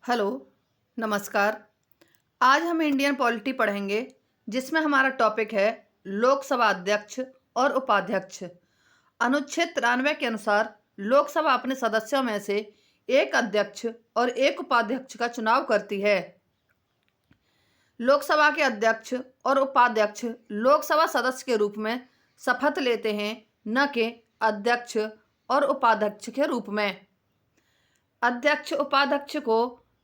Hello, नमस्कार। आज हम इंडियन पॉलिटी पढ़ेंगे जिसमें हमारा टॉपिक है लोकसभा अध्यक्ष और उपाध्यक्ष। अनुच्छेद 93 के अनुसार लोकसभा अपने सदस्यों में से एक अध्यक्ष और एक उपाध्यक्ष का चुनाव करती है। लोकसभा के अध्यक्ष और उपाध्यक्ष लोकसभा सदस्य के रूप में शपथ लेते हैं, न कि अध्यक्ष और उपाध्यक्ष के रूप में। अध्यक्ष उपाध्यक्ष को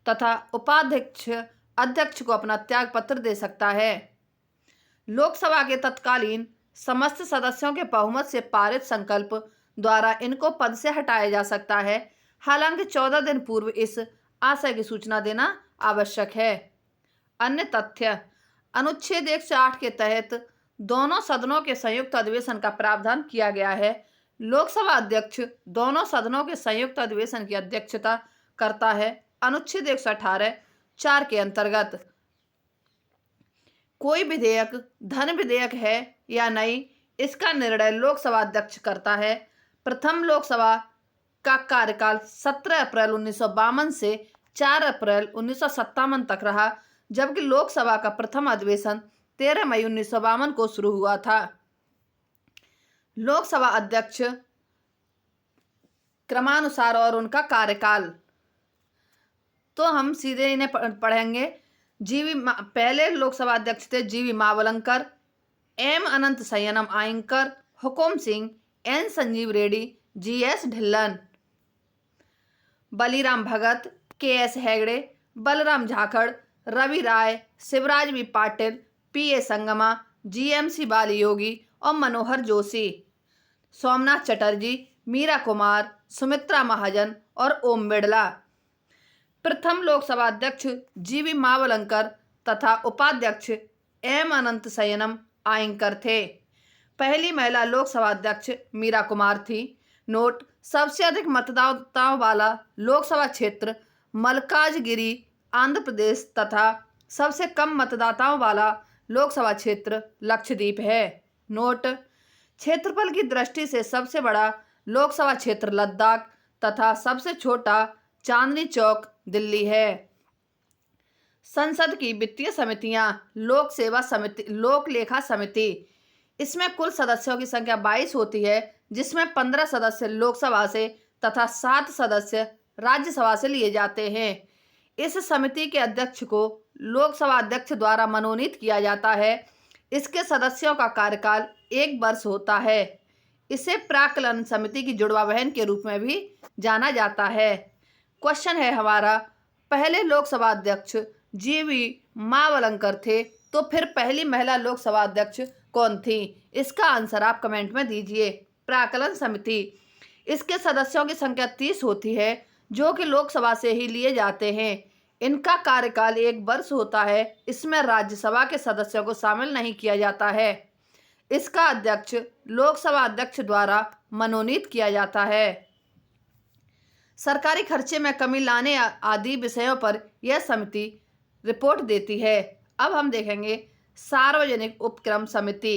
तथा उपाध्यक्ष अध्यक्ष को अपना त्याग पत्र दे सकता है। लोकसभा के तत्कालीन समस्त सदस्यों के बहुमत से पारित संकल्प द्वारा इनको पद से हटाया जा सकता है। हालांकि 14 दिन पूर्व इस आशय की सूचना देना आवश्यक है। अन्य तथ्य: अनुच्छेद 108 के तहत दोनों सदनों के संयुक्त अधिवेशन का प्रावधान किया गया है। लोकसभा अध्यक्ष दोनों सदनों के संयुक्त अधिवेशन की अध्यक्षता करता है। अनुच्छेद 118 4 के अंतर्गत कोई विधेयक धन विधेयक है या नहीं, इसका निर्णय लोकसभा अध्यक्ष करता है। प्रथम लोकसभा का कार्यकाल 17 अप्रैल 1952 से 4 अप्रैल 1957 तक रहा, जबकि लोकसभा का प्रथम अधिवेशन 13 मई 1952 को शुरू हुआ था। लोकसभा अध्यक्ष क्रमानुसार और उनका कार्यकाल तो हम सीधे इन्हें पढ़ेंगे। पहले लोकसभा अध्यक्ष थे जीवी मावलंकर, एम अनंत संयनम आयंकर, हुकुम सिंह, एन संजीव रेड्डी, जीएस ढिल्लन। बलीराम भगत, केएस हेगड़े, बलराम झाखड़, रवि राय, शिवराज बी पाटिल, पीए संगमा, जीएमसी बाली योगी और मनोहर जोशी। सोमनाथ चटर्जी, मीरा कुमार, सुमित्रा महाजन और ओम बिड़ला। प्रथम लोकसभा अध्यक्ष जीवी मावलंकर तथा उपाध्यक्ष एम अनंत संयनम आयंकर थे। पहली महिला लोकसभा अध्यक्ष मीरा कुमार थी। नोट: सबसे अधिक मतदाताओं वाला लोकसभा क्षेत्र मल्काजगिरी आंध्र प्रदेश तथा सबसे कम मतदाताओं वाला लोकसभा क्षेत्र लक्षद्वीप है। नोट: क्षेत्रफल की दृष्टि से सबसे बड़ा लोकसभा क्षेत्र लद्दाख तथा सबसे छोटा चांदनी चौक दिल्ली है। संसद की वित्तीय समितियां: लोक सेवा समिति, लोक लेखा समिति। इसमें कुल सदस्यों की संख्या 22 होती है, जिसमें 15 सदस्य लोकसभा से तथा 7 सदस्य राज्यसभा से लिए जाते हैं। इस समिति के अध्यक्ष को लोकसभा अध्यक्ष द्वारा मनोनीत किया जाता है। इसके सदस्यों का कार्यकाल 1 वर्ष होता है। इसे प्राक्कलन समिति की जुड़वा बहन के रूप में भी जाना जाता है। क्वेश्चन है हमारा, पहले लोकसभा अध्यक्ष जीवी मावलंकर थे, तो फिर पहली महिला लोकसभा अध्यक्ष कौन थी? इसका आंसर आप कमेंट में दीजिए। प्राक्कलन समिति, इसके सदस्यों की संख्या 30 होती है, जो कि लोकसभा से ही लिए जाते हैं। इनका कार्यकाल 1 वर्ष होता है। इसमें राज्यसभा के सदस्यों को शामिल नहीं किया जाता है। इसका अध्यक्ष लोकसभा अध्यक्ष द्वारा मनोनीत किया जाता है। सरकारी खर्चे में कमी लाने आदि विषयों पर यह समिति रिपोर्ट देती है। अब हम देखेंगे सार्वजनिक उपक्रम समिति।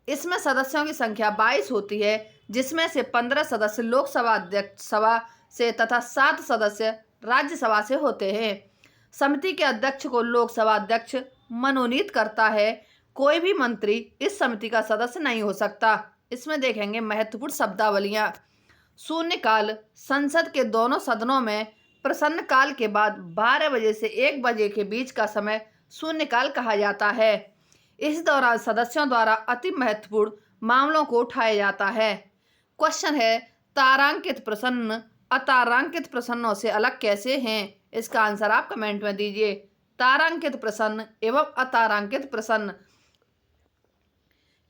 इसमें सदस्यों की संख्या 22 होती है, जिसमें से 15 सदस्य लोकसभा अध्यक्ष सभा से तथा 7 सदस्य राज्यसभा से होते हैं। समिति के अध्यक्ष को लोकसभा अध्यक्ष मनोनीत करता है। कोई भी मंत्री इस समिति का सदस्य नहीं हो सकता। इसमें देखेंगे महत्वपूर्ण शब्दावलियां। शून्यकाल: संसद के दोनों सदनों में प्रश्नकाल के बाद 12 बजे से 1 बजे के बीच का समय शून्यकाल कहा जाता है। इस दौरान सदस्यों द्वारा अति महत्वपूर्ण मामलों को उठाया जाता है। क्वेश्चन है, तारांकित प्रश्न अतारांकित प्रश्नों से अलग कैसे हैं? इसका आंसर आप कमेंट में दीजिए। तारांकित प्रश्न एवं अतारांकित प्रश्न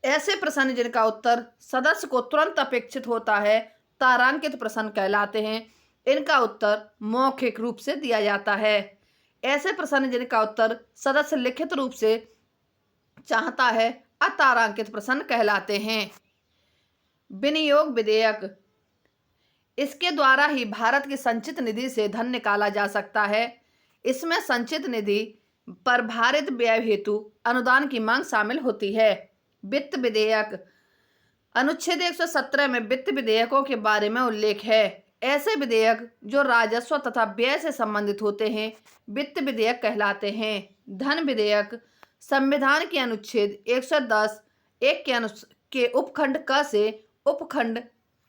ऐसे प्रश्न जिनका उत्तर सदस्य को तुरंत अपेक्षित होता है, तारांकित प्रश्न कहलाते हैं। इनका उत्तर मौखिक रूप से दिया जाता है। ऐसे प्रश्न जिनका उत्तर सदस्य लिखित रूप से चाहता है, अतारांकित प्रश्न कहलाते हैं। विनियोग विधेयक: इसके द्वारा ही भारत की संचित निधि से धन निकाला जा सकता है। इसमें संचित निधि पर भारित व्यय हेतु अनुदान की मांग शामिल होती है। वित्त विधेयक: अनुच्छेद 117 में वित्त विधेयकों के बारे में उल्लेख है। ऐसे विधेयक जो राजस्व तथा व्यय से संबंधित होते हैं वित्त विधेयक कहलाते हैं। धन विधेयक संविधान के अनुच्छेद 110 एक के उपखंड क से उपखंड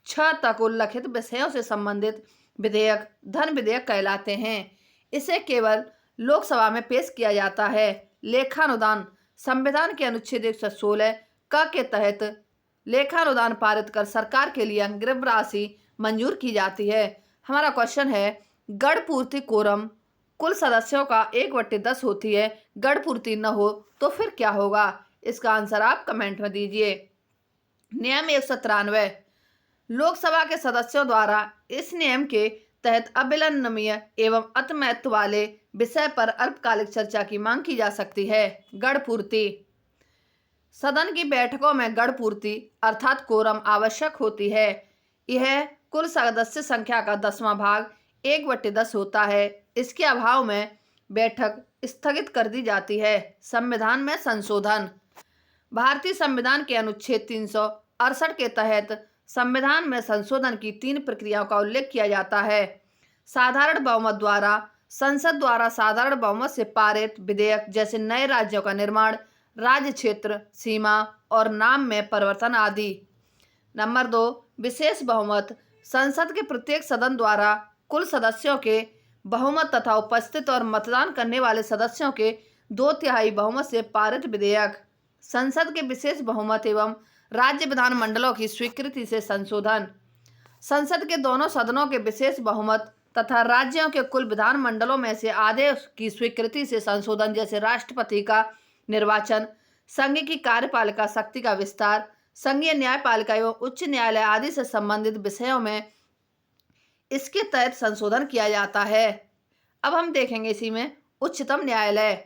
6 तक उल्लिखित विषयों से संबंधित विधेयक धन विधेयक कहलाते हैं। इसे केवल लोकसभा में पेश किया जाता है। लेखानुदान संविधान के अनुच्छेद 116 क के तहत लेखानुदान पारित कर सरकार के लिए अग्रिम राशि मंजूर की जाती है। हमारा क्वेश्चन है, गढ़ पूर्ति कोरम कुल सदस्यों का 1/10 होती है, गढ़ पूर्ति न हो तो फिर क्या होगा? इसका आंसर आप कमेंट में दीजिए। नियम 193 लोकसभा के सदस्यों द्वारा इस नियम के तहत अविलंबनीय एवं अति महत्व वाले विषय पर अल्पकालिक चर्चा की मांग की जा सकती है। गढ़ पूर्ति सदन की बैठकों में गढ़ पूर्ति अर्थात कोरम आवश्यक होती है। यह कुल सदस्य संख्या का 10वां भाग 1/10 होता है। इसके अभाव में बैठक स्थगित कर दी जाती है। संविधान में संशोधन भारतीय संविधान के अनुच्छेद 368 के तहत संविधान में संशोधन की 3 प्रक्रियाओं का उल्लेख किया जाता है। साधारण बहुमत द्वारा संसद द्वारा साधारण बहुमत से पारित विधेयक जैसे नए राज्यों का निर्माण, राज्य क्षेत्र सीमा और नाम में परिवर्तन आदि। नंबर 2 विशेष बहुमत संसद के प्रत्येक सदन द्वारा कुल सदस्यों के बहुमत तथा उपस्थित और मतदान करने वाले सदस्यों के 2/3 बहुमत से पारित विधेयक। संसद के विशेष बहुमत एवं राज्य विधानमंडलों की स्वीकृति से संशोधन संसद के दोनों सदनों के विशेष बहुमत तथा राज्यों के कुल विधानमंडलों में से आधे की स्वीकृति से संशोधन जैसे राष्ट्रपति का निर्वाचन, संघ की कार्यपालिका शक्ति का विस्तार, संघीय न्यायपालिका एवं उच्च न्यायालय आदि से संबंधित विषयों में इसके तहत संशोधन किया जाता है। अब हम देखेंगे इसी में उच्चतम न्यायालय।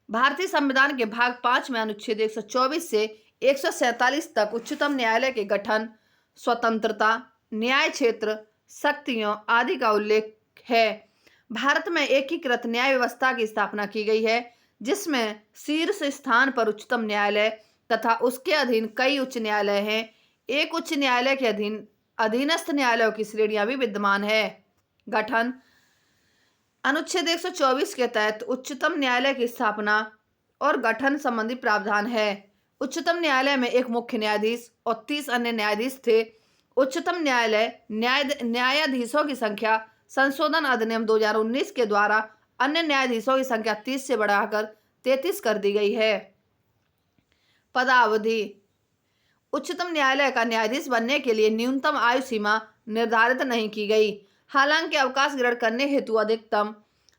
भारतीय संविधान के भाग 5 में अनुच्छेद 124 से 147 तक उच्चतम न्यायालय के गठन, स्वतंत्रता, न्याय क्षेत्र, शक्तियों आदि का उल्लेख है। भारत में एकीकृत न्याय व्यवस्था की स्थापना की गई है, जिसमें शीर्ष स्थान पर उच्चतम न्यायालय तथा उसके अधीन कई उच्च न्यायालय हैं। एक उच्च न्यायालय के अधीनस्थ न्यायालयों की श्रेणियां भी विद्यमान है। गठन अनुच्छेद 124 के तहत उच्चतम न्यायालय की स्थापना और गठन संबंधी प्रावधान है। उच्चतम न्यायालय में एक मुख्य न्यायाधीश और 30 अन्य न्यायाधीश थे। उच्चतम न्यायालय न्यायाधीशों की संख्या संशोधन अधिनियम 2019 के द्वारा अन्य न्यायाधीशों की संख्या 30 से बढ़ाकर 33 कर दी गई है। पदावधि उच्चतम न्यायालय का न्यायाधीश बनने के लिए न्यूनतम आयु सीमा निर्धारित नहीं की गई। हालांकि अवकाश ग्रहण करने हेतु अधिकतम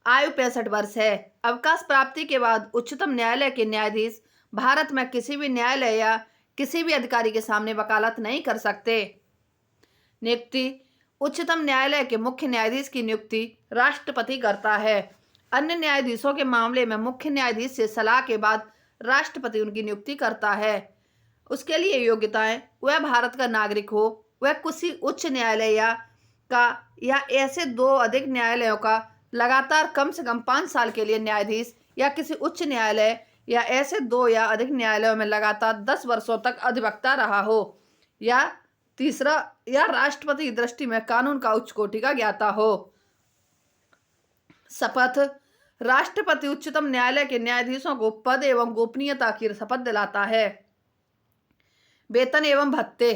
आयु 65 वर्ष है। अवकाश प्राप्ति के बाद उच्चतम न्यायालय के न्यायाधीश भारत में किसी भी न्यायालय या किसी भी अधिकारी के सामने वकालत नहीं कर सकते। नियुक्ति उच्चतम न्यायालय के मुख्य न्यायाधीश की नियुक्ति राष्ट्रपति करता है। अन्य न्यायाधीशों के मामले में मुख्य न्यायाधीश से सलाह के बाद राष्ट्रपति उनकी नियुक्ति करता है। उसके लिए योग्यताएं, वह भारत का नागरिक हो, वह किसी उच्च न्यायालय या ऐसे 2 अधिक न्यायालयों का लगातार कम से कम 5 साल के लिए न्यायाधीश या किसी उच्च न्यायालय या ऐसे 2 या अधिक न्यायालयों में लगातार 10 वर्षों तक अधिवक्ता रहा हो, या तीसरा या राष्ट्रपति की दृष्टि में कानून का उच्च कोटि का ज्ञाता हो। शपथ राष्ट्रपति उच्चतम न्यायालय के न्यायाधीशों को पद एवं गोपनीयता की शपथ दिलाता है। वेतन एवं भत्ते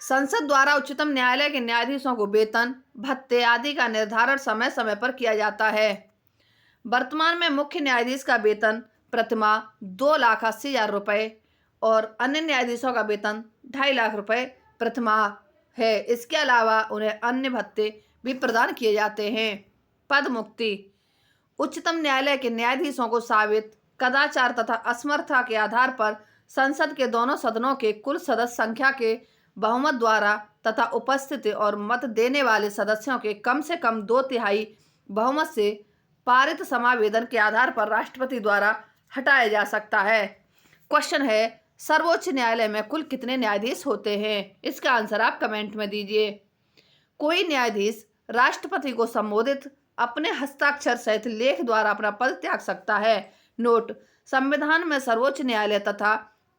संसद द्वारा उच्चतम न्यायालय के न्यायाधीशों को वेतन, भत्ते आदि का निर्धारण समय समय पर किया जाता है। वर्तमान में मुख्य न्यायाधीश का वेतन प्रतिमाह 2,80,000 रुपये और अन्य न्यायाधीशों का वेतन 2.5 लाख रुपये प्रतिमाह है। इसके अलावा उन्हें अन्य भत्ते भी प्रदान किए जाते हैं। पद मुक्ति उच्चतम न्यायालय के न्यायाधीशों को साबित कदाचार तथा असमर्थता के आधार पर संसद के दोनों सदनों के कुल सदस्य संख्या के बहुमत द्वारा तथा उपस्थिति और मत देने वाले सदस्यों के कम से कम 2/3 बहुमत से पारित समावेदन के आधार पर राष्ट्रपति द्वारा हटाया जा सकता है। क्वेश्चन है, सर्वोच्च न्यायालय में कुल कितने न्यायाधीश होते हैं? इसका आंसर आप कमेंट में दीजिए। कोई न्यायाधीश राष्ट्रपति को संबोधित अपने हस्ताक्षर सहित लेख द्वारा अपना पद त्याग सकता है। नोट, संविधान में सर्वोच्च न्यायालय तथा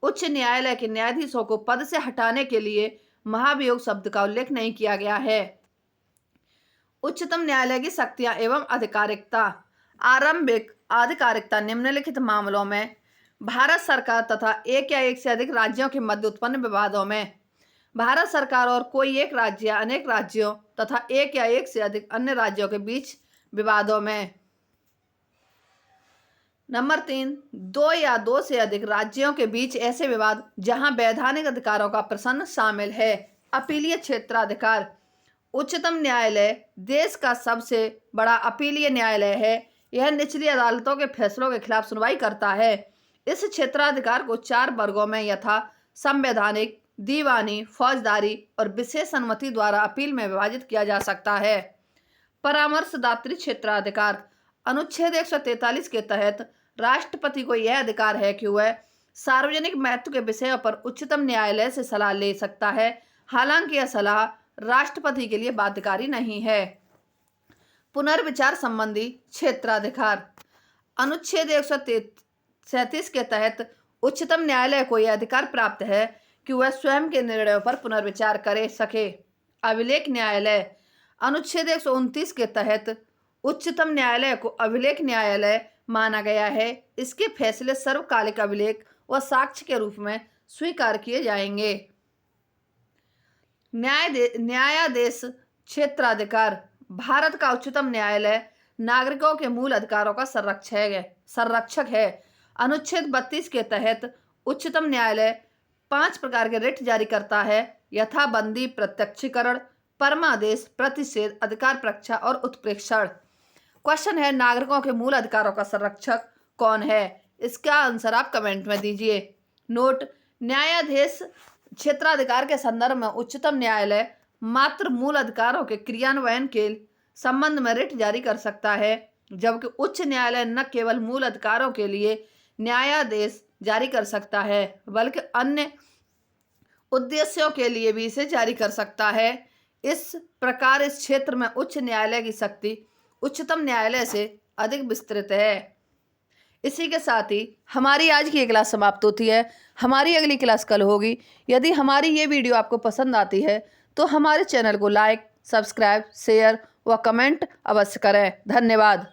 उच्च न्यायालय के न्यायाधीशों को पद से हटाने के लिए महाभियोग शब्द का उल्लेख नहीं किया गया है। उच्चतम न्यायालय की शक्तियां एवं आधिकारिकता। आरंभिक आधिकारिकता निम्नलिखित मामलों में भारत सरकार तथा एक या एक से अधिक राज्यों के मध्य उत्पन्न विवादों में, भारत सरकार और कोई एक राज्य या अनेक राज्यों तथा एक या एक से अधिक अन्य राज्यों के बीच विवादों में। नंबर 3, दो या दो से अधिक राज्यों के बीच ऐसे विवाद जहां वैधानिक अधिकारों का प्रश्न शामिल है। अपीलीय क्षेत्राधिकार। उच्चतम न्यायालय देश का सबसे बड़ा अपीलीय न्यायालय है। यह निचली अदालतों के फैसलों के खिलाफ सुनवाई करता है। इस क्षेत्राधिकार को 4 वर्गों में यथा संवैधानिक, दीवानी, फौजदारी और विशेष अनुमति द्वारा अपील में विभाजित किया जा सकता है। परामर्शदात्री क्षेत्राधिकार। अनुच्छेद 143 के तहत राष्ट्रपति को यह अधिकार है कि वह सार्वजनिक महत्व के विषयों पर उच्चतम न्यायालय से सलाह ले सकता है, हालांकि यह सलाह राष्ट्रपति के लिए बाध्यकारी नहीं है। पुनर्विचार संबंधी क्षेत्राधिकार। अनुच्छेद 137 के तहत उच्चतम न्यायालय को यह अधिकार प्राप्त है कि वह स्वयं के निर्णयों पर पुनर्विचार कर सके। अभिलेख न्यायालय। अनुच्छेद 129 के तहत उच्चतम न्यायालय को अभिलेख न्यायालय माना गया है। इसके फैसले सर्वकालिक अभिलेख व साक्ष्य के रूप में स्वीकार किए जाएंगे। न्यायाधीश क्षेत्राधिकार। भारत का उच्चतम न्यायालय नागरिकों के मूल अधिकारों का संरक्षक है। अनुच्छेद 32 के तहत उच्चतम न्यायालय 5 प्रकार के रिट जारी करता है, यथा बंदी, प्रत्यक्षीकरण, परमादेश, प्रतिषेध, अधिकार परीक्षा और उत्प्रेक्षण। क्वेश्चन है, नागरिकों के मूल अधिकारों का संरक्षक कौन है? इसका आंसर आप कमेंट में दीजिए। नोट, न्यायाधीश क्षेत्राधिकार के संदर्भ में उच्चतम न्यायालय मात्र मूल अधिकारों के क्रियान्वयन के संबंध में रिट जारी कर सकता है, जबकि उच्च न्यायालय न केवल मूल अधिकारों के लिए न्यायादेश जारी कर सकता है, बल्कि अन्य उद्देश्यों के लिए भी इसे जारी कर सकता है। इस प्रकार इस क्षेत्र में उच्च न्यायालय की शक्ति उच्चतम न्यायालय से अधिक विस्तृत है। इसी के साथ ही हमारी आज की ये क्लास समाप्त होती है। हमारी अगली क्लास कल होगी। यदि हमारी ये वीडियो आपको पसंद आती है तो हमारे चैनल को लाइक, सब्सक्राइब, शेयर व कमेंट अवश्य करें। धन्यवाद।